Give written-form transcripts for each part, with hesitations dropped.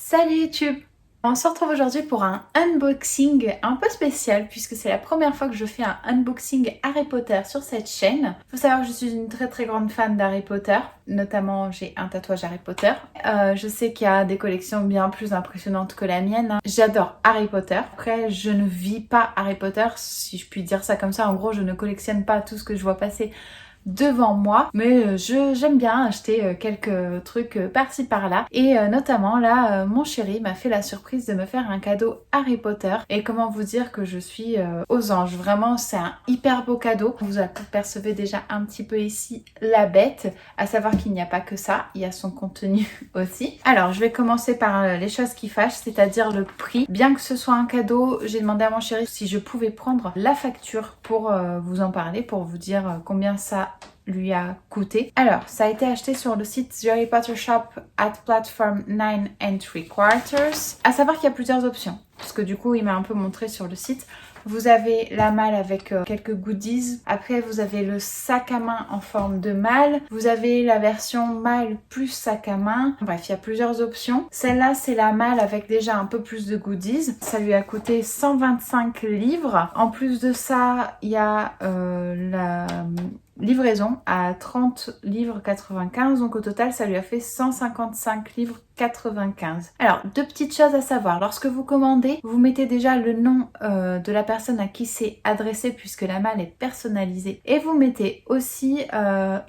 Salut YouTube! On se retrouve aujourd'hui pour un unboxing un peu spécial puisque c'est la première fois que je fais un unboxing Harry Potter sur cette chaîne. Faut savoir que je suis une très grande fan d'Harry Potter, notamment j'ai un tatouage Harry Potter. Je sais qu'il y a des collections bien plus impressionnantes que la mienne. J'adore Harry Potter. Après, je ne vis pas Harry Potter, si je puis dire ça comme ça. En gros, je ne collectionne pas tout ce que je vois passer devant moi, mais j'aime bien acheter quelques trucs par-ci par-là, et notamment là mon chéri m'a fait la surprise de me faire un cadeau Harry Potter, et comment vous dire que je suis aux anges. Vraiment, c'est un hyper beau cadeau. Vous apercevez déjà un petit peu ici la bête, à savoir qu'il n'y a pas que ça, il y a son contenu aussi. Alors je vais commencer par les choses qui fâchent, c'est-à-dire le prix. Bien que ce soit un cadeau, j'ai demandé à mon chéri si je pouvais prendre la facture pour vous en parler, pour vous dire combien ça lui a coûté. Alors, ça a été acheté sur le site The Harry Potter Shop at Platform 9 3/4. À savoir qu'il y a plusieurs options, parce que du coup, il m'a un peu montré sur le site. Vous avez la malle avec quelques goodies. Après, vous avez le sac à main en forme de malle. Vous avez la version malle plus sac à main. Bref, il y a plusieurs options. Celle-là, c'est la malle avec déjà un peu plus de goodies. Ça lui a coûté 125 livres. En plus de ça, il y a la livraison à 30 livres 95, donc au total ça lui a fait 155 livres 95. Alors, deux petites choses à savoir. Lorsque vous commandez, vous mettez déjà le nom de la personne à qui c'est adressé, puisque la malle est personnalisée, et vous mettez aussi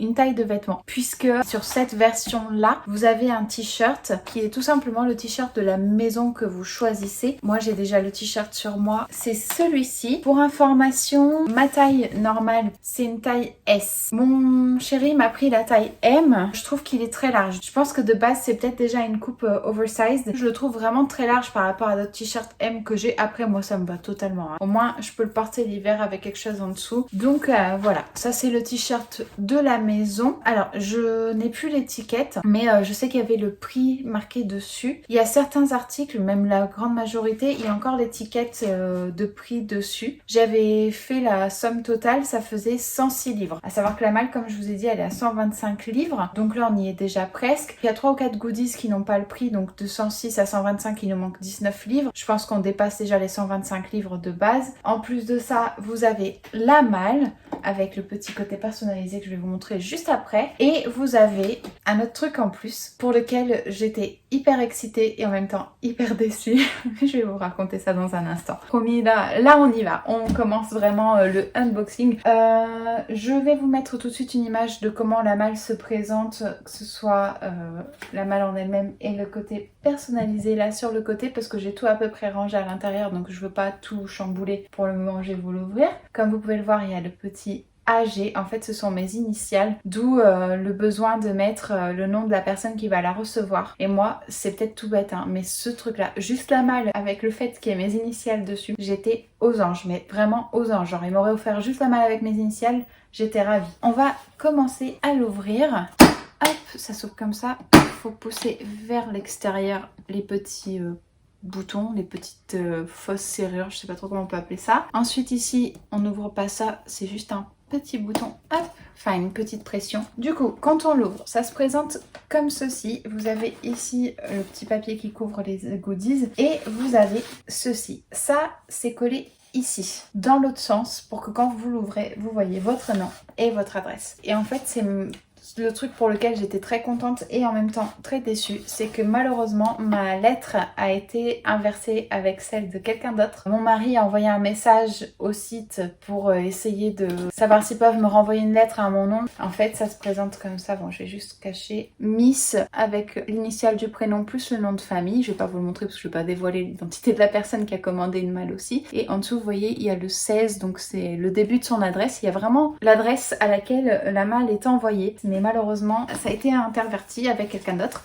une taille de vêtement, puisque sur cette version-là, vous avez un t-shirt qui est tout simplement le t-shirt de la maison que vous choisissez. Moi, j'ai déjà le t-shirt sur moi, c'est celui-ci. Pour information, ma taille normale, c'est une taille S. Mon chéri m'a pris la taille M. Je trouve qu'il est très large. Je pense que de base, c'est peut-être déjà une coupe oversized. Je le trouve vraiment très large par rapport à d'autres t-shirts M que j'ai. Après, moi, ça me va totalement. Au moins, je peux le porter l'hiver avec quelque chose en dessous. Donc, voilà. Ça, c'est le t-shirt de la maison. Alors, je n'ai plus l'étiquette, mais je sais qu'il y avait le prix marqué dessus. Il y a certains articles, même la grande majorité, il y a encore l'étiquette de prix dessus. J'avais fait la somme totale, ça faisait 106 livres. À savoir que la malle, comme je vous ai dit, elle est à 125 livres. Donc là, on y est déjà presque. Il y a 3 ou 4 goodies qui n'ont pas le prix, donc de 106 à 125, il nous manque 19 livres. Je pense qu'on dépasse déjà les 125 livres de base. En plus de ça, vous avez la malle avec le petit côté personnalisé que je vais vous montrer juste après. Et vous avez un autre truc en plus pour lequel j'étais hyper excitée et en même temps hyper déçue. Je vais vous raconter ça dans un instant. Promis, là on y va. On commence vraiment le unboxing. Je vais vous mettre tout de suite une image de comment la malle se présente, que ce soit la malle en elle-même et le côté personnalisé là sur le côté, parce que j'ai tout à peu près rangé à l'intérieur, donc je veux pas tout chambouler pour le moment. Je vais vous l'ouvrir. Comme vous pouvez le voir, il y a le petit AG, en fait ce sont mes initiales, d'où le besoin de mettre le nom de la personne qui va la recevoir. Et moi, c'est peut-être tout bête, hein, mais ce truc là, juste la malle avec le fait qu'il y ait mes initiales dessus, j'étais aux anges, mais vraiment aux anges. Genre il m'aurait offert juste la malle avec mes initiales, j'étais ravie. On va commencer à l'ouvrir. Hop, ça s'ouvre comme ça. Il faut pousser vers l'extérieur les petits boutons, les petites fausses serrures, je sais pas trop comment on peut appeler ça. Ensuite ici, on n'ouvre pas ça, c'est juste un petit bouton, hop, enfin une petite pression. Du coup, quand on l'ouvre, ça se présente comme ceci. Vous avez ici le petit papier qui couvre les goodies et vous avez ceci. Ça, c'est collé ici, dans l'autre sens, pour que quand vous l'ouvrez, vous voyez votre nom et votre adresse. Et en fait, c'est le truc pour lequel j'étais très contente et en même temps très déçue, c'est que malheureusement ma lettre a été inversée avec celle de quelqu'un d'autre. Mon mari a envoyé un message au site pour essayer de savoir s'ils peuvent me renvoyer une lettre à mon nom. En fait, ça se présente comme ça. Bon, je vais juste cacher Miss avec l'initiale du prénom plus le nom de famille. Je vais pas vous le montrer parce que je vais pas dévoiler l'identité de la personne qui a commandé une malle aussi. Et en dessous, vous voyez, il y a le 16, donc c'est le début de son adresse. Il y a vraiment l'adresse à laquelle la malle est envoyée. Mais malheureusement, ça a été interverti avec quelqu'un d'autre.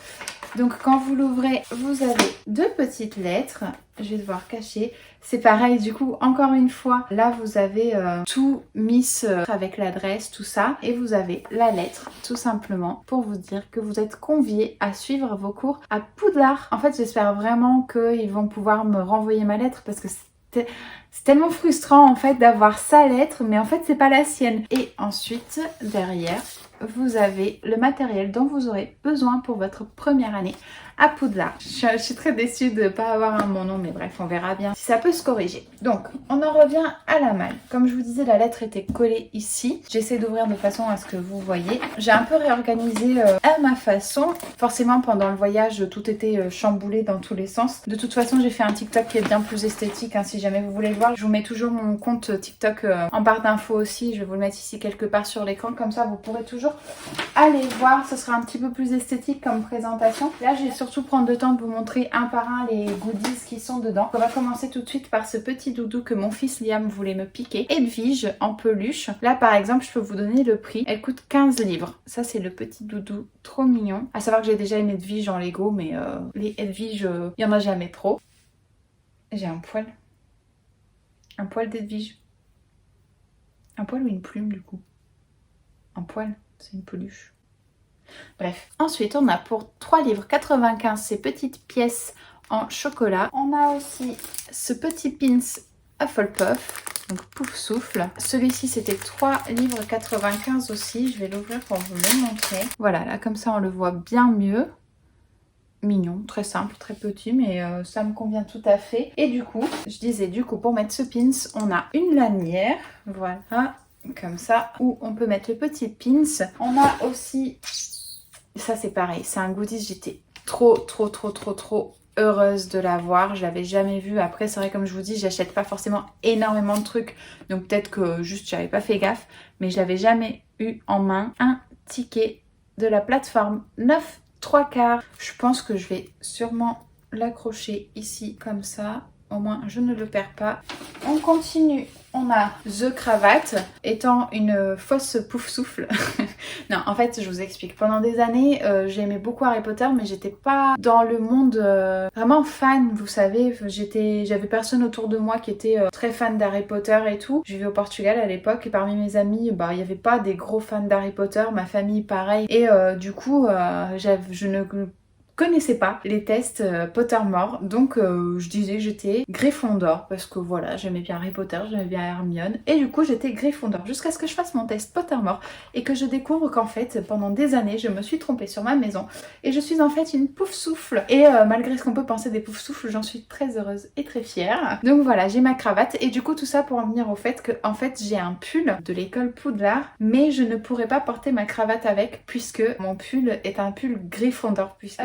Donc quand vous l'ouvrez, vous avez deux petites lettres. Je vais devoir cacher. C'est pareil, du coup, encore une fois, là vous avez tout mis avec l'adresse, tout ça. Et vous avez la lettre, tout simplement, pour vous dire que vous êtes conviés à suivre vos cours à Poudlard. En fait, j'espère vraiment qu'ils vont pouvoir me renvoyer ma lettre, parce que c'est tellement frustrant en fait d'avoir sa lettre, mais en fait c'est pas la sienne. Et ensuite, derrière, vous avez le matériel dont vous aurez besoin pour votre première année, à Poudlard. Je suis très déçue de ne pas avoir mon nom, mais bref, on verra bien si ça peut se corriger. Donc, on en revient à la malle. Comme je vous disais, la lettre était collée ici. J'essaie d'ouvrir de façon à ce que vous voyez. J'ai un peu réorganisé à ma façon. Forcément, pendant le voyage, tout était chamboulé dans tous les sens. De toute façon, j'ai fait un TikTok qui est bien plus esthétique, hein, si jamais vous voulez le voir. Je vous mets toujours mon compte TikTok en barre d'infos aussi. Je vais vous le mettre ici quelque part sur l'écran. Comme ça, vous pourrez toujours aller voir. Ce sera un petit peu plus esthétique comme présentation. Là, je vais surtout prendre le temps de vous montrer un par un les goodies qui sont dedans. On va commencer tout de suite par ce petit doudou que mon fils Liam voulait me piquer. Edwige en peluche. Là, par exemple, je peux vous donner le prix. Elle coûte 15 livres. Ça, c'est le petit doudou trop mignon. À savoir que j'ai déjà une Edwige en Lego, mais les Edwige, il n'y en a jamais trop. J'ai un poil. Un poil d'Edwige. Un poil ou une plume, du coup? Un poil, c'est une peluche. Bref. Ensuite, on a pour 3 livres 95 ces petites pièces en chocolat. On a aussi ce petit pins Hufflepuff, donc pouf souffle. Celui-ci, c'était 3 livres 95 aussi. Je vais l'ouvrir pour vous le montrer. Voilà, là, comme ça, on le voit bien mieux. Mignon, très simple, très petit, mais ça me convient tout à fait. Et du coup, je disais, du coup, pour mettre ce pins, on a une lanière, voilà, comme ça, où on peut mettre le petit pins. On a aussi, ça c'est pareil, c'est un goodies, j'étais trop heureuse de l'avoir. Je l'avais jamais vu. Après, c'est vrai, comme je vous dis, j'achète pas forcément énormément de trucs, donc peut-être que juste j'avais pas fait gaffe, mais je l'avais jamais eu en main. Un ticket de la plateforme 9/3. Je pense que je vais sûrement l'accrocher ici comme ça. Au moins, je ne le perds pas. On continue. On a The Cravate, étant une fausse pouf souffle. Non, en fait, je vous explique. Pendant des années, j'aimais beaucoup Harry Potter, mais j'étais pas dans le monde vraiment fan, vous savez. J'avais personne autour de moi qui était très fan d'Harry Potter et tout. Je vivais au Portugal à l'époque et parmi mes amis, il n'y avait pas des gros fans d'Harry Potter. Ma famille, pareil. Et du coup, je ne connaissais pas les tests Pottermore, donc je disais que j'étais Gryffondor parce que voilà, j'aimais bien Harry Potter, j'aimais bien Hermione et du coup j'étais Gryffondor jusqu'à ce que je fasse mon test Pottermore et que je découvre qu'en fait pendant des années je me suis trompée sur ma maison et je suis en fait une pouf souffle et malgré ce qu'on peut penser des pouf souffles, j'en suis très heureuse et très fière. Donc voilà, j'ai ma cravate et du coup tout ça pour en venir au fait que en fait j'ai un pull de l'école Poudlard mais je ne pourrais pas porter ma cravate avec puisque mon pull est un pull Gryffondor puisque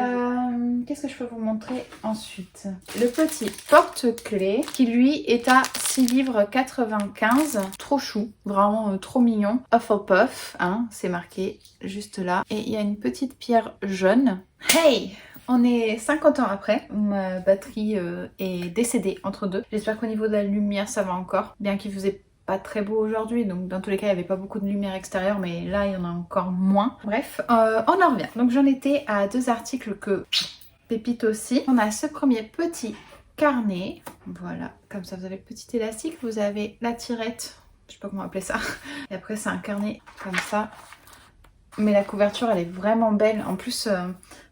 qu'est-ce que je peux vous montrer ensuite? Le petit porte-clés qui lui est à 6 livres 95. Trop chou, vraiment trop mignon. Hufflepuff, hein, c'est marqué juste là. Et il y a une petite pierre jaune. Hey! On est 50 ans après, ma batterie est décédée entre deux. J'espère qu'au niveau de la lumière ça va encore, bien qu'il faisait pas très beau aujourd'hui, donc dans tous les cas il n'y avait pas beaucoup de lumière extérieure, mais là il y en a encore moins. Bref, on en revient. Donc j'en étais à 2 articles que pépite aussi. On a ce premier petit carnet, voilà, comme ça vous avez le petit élastique, vous avez la tirette, je sais pas comment appeler ça, et après c'est un carnet comme ça. Mais la couverture elle est vraiment belle, en plus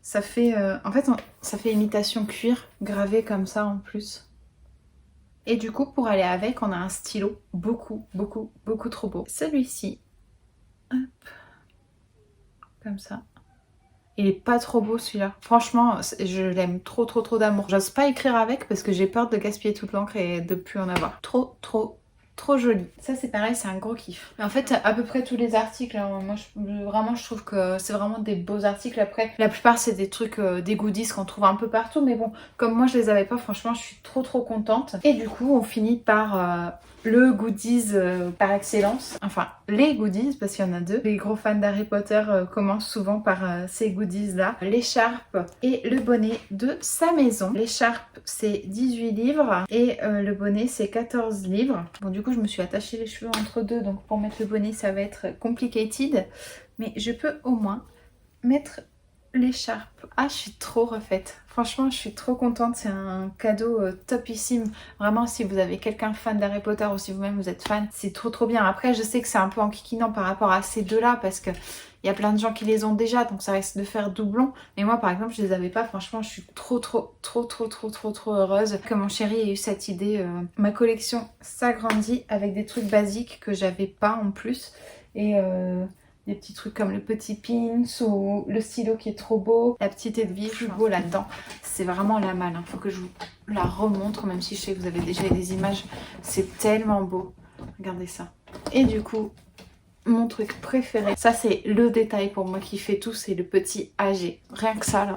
ça fait, en fait ça fait imitation cuir, gravé comme ça en plus. Et du coup, pour aller avec, on a un stylo beaucoup trop beau. Celui-ci, hop, comme ça. Il est pas trop beau celui-là. Franchement, je l'aime trop d'amour. J'ose pas écrire avec parce que j'ai peur de gaspiller toute l'encre et de plus en avoir. Trop joli. Ça c'est pareil, c'est un gros kiff. Mais en fait, à peu près tous les articles, hein, moi vraiment je trouve que c'est vraiment des beaux articles. Après, la plupart c'est des trucs, des goodies qu'on trouve un peu partout. Mais bon, comme moi je les avais pas, franchement je suis trop contente. Et du coup, on finit par le goodies par excellence. Enfin, les goodies, parce qu'il y en a 2. Les gros fans d'Harry Potter commencent souvent par ces goodies-là. L'écharpe et le bonnet de sa maison. L'écharpe, c'est 18 livres et le bonnet, c'est 14 livres. Bon, du coup, je me suis attachée les cheveux entre deux, donc pour mettre le bonnet, ça va être complicated. Mais je peux au moins mettre l'écharpe. Ah, je suis trop refaite. Franchement, je suis trop contente. C'est un cadeau topissime. Vraiment, si vous avez quelqu'un fan d'Harry Potter ou si vous-même vous êtes fan, c'est trop bien. Après, je sais que c'est un peu enquiquinant par rapport à ces deux-là parce que il y a plein de gens qui les ont déjà, donc ça risque de faire doublon. Mais moi, par exemple, je les avais pas. Franchement, je suis trop heureuse que mon chéri ait eu cette idée. Ma collection s'agrandit avec des trucs basiques que j'avais pas en plus. Et des petits trucs comme le petit pins ou le stylo qui est trop beau, la petite aiguille plus beau là-dedans. C'est vraiment la malle, hein. Faut que je vous la remontre, même si je sais que vous avez déjà des images. C'est tellement beau. Regardez ça. Et du coup, mon truc préféré, ça c'est le détail pour moi qui fait tout, c'est le petit AG. Rien que ça là.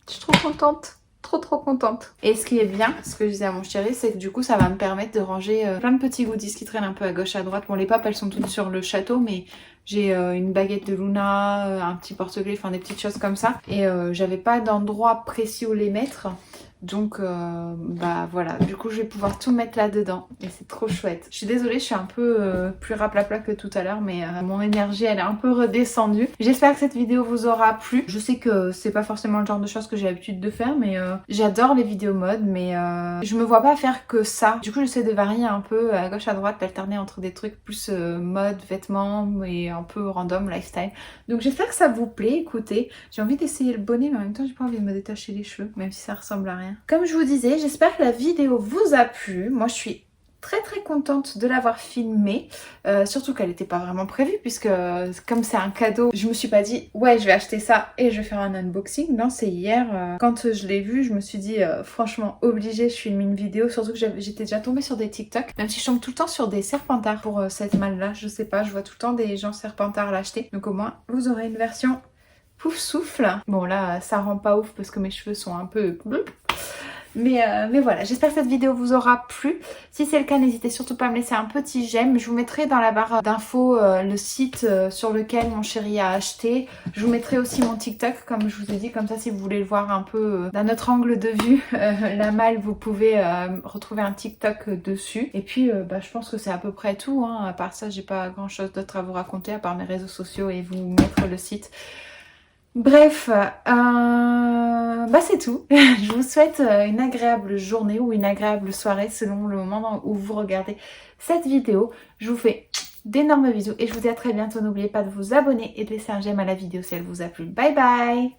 Je suis trop contente. Trop contente. Et ce qui est bien, ce que je disais à mon chéri, c'est que du coup ça va me permettre de ranger plein de petits goodies qui traînent un peu à gauche à droite. Bon, les papes elles sont toutes sur le château, mais j'ai une baguette de Luna, un petit porte-clés, enfin des petites choses comme ça. Et j'avais pas d'endroit précis où les mettre. Donc bah voilà, du coup je vais pouvoir tout mettre là dedans et c'est trop chouette. Je suis désolée, je suis un peu plus raplapla que tout à l'heure, mais mon énergie elle est un peu redescendue. J'espère que cette vidéo vous aura plu. Je sais que c'est pas forcément le genre de choses que j'ai l'habitude de faire, mais j'adore les vidéos mode, mais je me vois pas faire que ça. Du coup j'essaie de varier un peu à gauche à droite, d'alterner entre des trucs plus mode, vêtements et un peu random, lifestyle. Donc j'espère que ça vous plaît. Écoutez, j'ai envie d'essayer le bonnet, mais en même temps j'ai pas envie de me détacher les cheveux, même si ça ressemble à rien. Comme je vous disais, j'espère que la vidéo vous a plu. Moi je suis très contente de l'avoir filmée, surtout qu'elle n'était pas vraiment prévue, puisque comme c'est un cadeau, je me suis pas dit ouais je vais acheter ça et je vais faire un unboxing. Non, c'est hier, quand je l'ai vu, je me suis dit franchement obligée, je filme une vidéo, surtout que j'étais déjà tombée sur des TikTok, même si je tombe tout le temps sur des serpentards pour cette malle là, je sais pas, je vois tout le temps des gens serpentards l'acheter, donc au moins vous aurez une version pouf souffle. Bon là ça rend pas ouf parce que mes cheveux sont un peu... Mais voilà, j'espère que cette vidéo vous aura plu. Si c'est le cas, n'hésitez surtout pas à me laisser un petit j'aime. Je vous mettrai dans la barre d'infos le site sur lequel mon chéri a acheté. Je vous mettrai aussi mon TikTok, comme je vous ai dit, comme ça si vous voulez le voir un peu d'un autre angle de vue. La malle, vous pouvez retrouver un TikTok dessus. Et puis bah, je pense que c'est à peu près tout, hein. À part ça, j'ai pas grand chose d'autre à vous raconter, à part mes réseaux sociaux et vous mettre le site. Bref, bah c'est tout. Je vous souhaite une agréable journée ou une agréable soirée selon le moment où vous regardez cette vidéo. Je vous fais d'énormes bisous et je vous dis à très bientôt. N'oubliez pas de vous abonner et de laisser un j'aime à la vidéo si elle vous a plu. Bye bye!